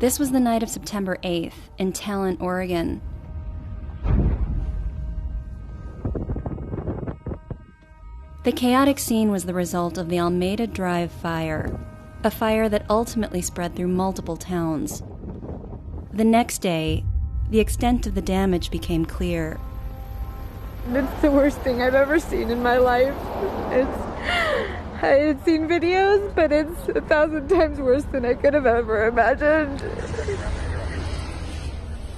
This was the night of September 8th in Talent, Oregon. The chaotic scene was the result of the Almeida Drive fire, a fire that ultimately spread through multiple towns. The next day, the extent of the damage became clear. It's the worst thing I've ever seen in my life. I had seen videos, but it's 1,000 times worse than I could have ever imagined.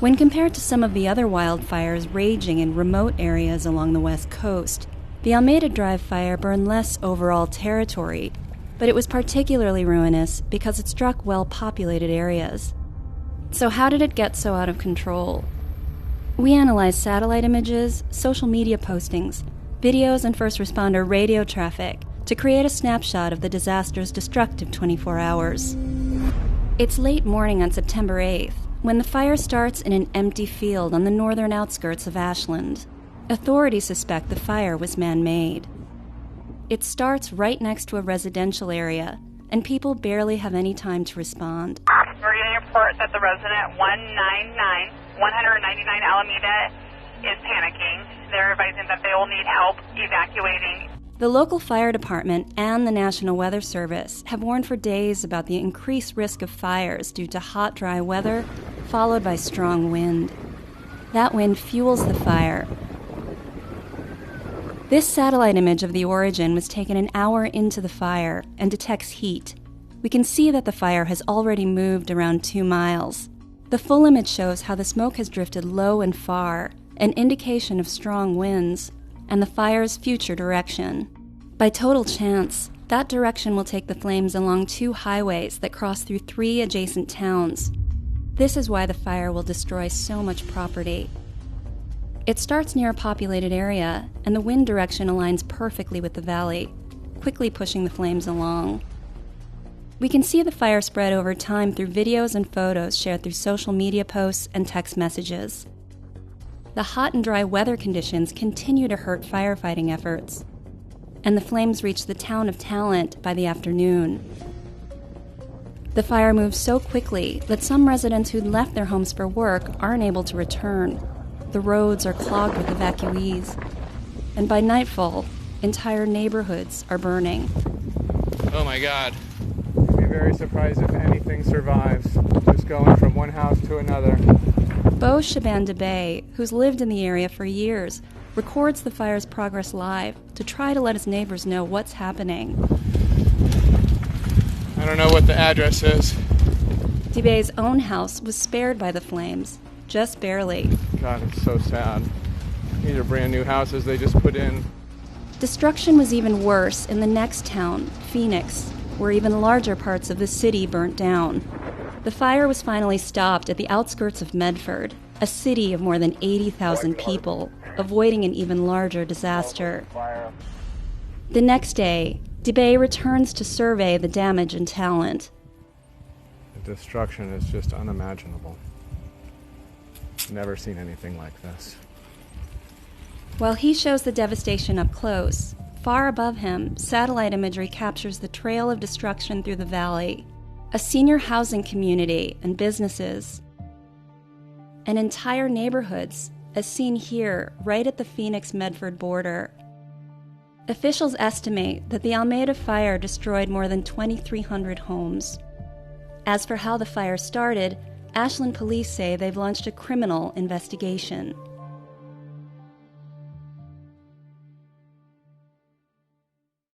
When compared to some of the other wildfires raging in remote areas along the West Coast, the Almeida Drive fire burned less overall territory, but it was particularly ruinous because it struck well-populated areas. So how did it get so out of control? We analyzed satellite images, social media postings, videos, and first responder radio traffic to create a snapshot of the disaster's destructive 24 hours. It's late morning on September 8th, when the fire starts in an empty field on the northern outskirts of Ashland. Authorities suspect the fire was man-made. It starts right next to a residential area, and people barely have any time to respond. We're getting a report that the resident 199 Alameda is panicking. They're advising that they will need help evacuating. The local fire department and the National Weather Service have warned for days about the increased risk of fires due to hot, dry weather, followed by strong wind. That wind fuels the fire. This satellite image of the origin was taken an hour into the fire and detects heat. We can see that the fire has already moved around 2 miles. The full image shows how the smoke has drifted low and far, an indication of strong winds, and the fire's future direction. By total chance, that direction will take the flames along 2 highways that cross through 3 adjacent towns. This is why the fire will destroy so much property. It starts near a populated area, and the wind direction aligns perfectly with the valley, quickly pushing the flames along. We can see the fire spread over time through videos and photos shared through social media posts and text messages. The hot and dry weather conditions continue to hurt firefighting efforts, and the flames reach the town of Talent by the afternoon. The fire moves so quickly that some residents who'd left their homes for work aren't able to return. The roads are clogged with evacuees, and by nightfall, entire neighborhoods are burning. Oh my God. I'd be very surprised if anything survives, just going from one house to another. Beau Shaban-Debay, who's lived in the area for years, records the fire's progress live to try to let his neighbors know what's happening. I don't know what the address is. Debay's own house was spared by the flames, just barely. God, it's so sad. These are brand new houses they just put in. Destruction was even worse in the next town, Phoenix, where even larger parts of the city burnt down. The fire was finally stopped at the outskirts of Medford, a city of more than 80,000 people, avoiding an even larger disaster. The next day, Debay returns to survey the damage in Talent. The destruction is just unimaginable. Never seen anything like this. While he shows the devastation up close, far above him, satellite imagery captures the trail of destruction through the valley. A senior housing community and businesses, and entire neighborhoods, as seen here, right at the Phoenix-Medford border. Officials estimate that the Almeida fire destroyed more than 2,300 homes. As for how the fire started, Ashland police say they've launched a criminal investigation.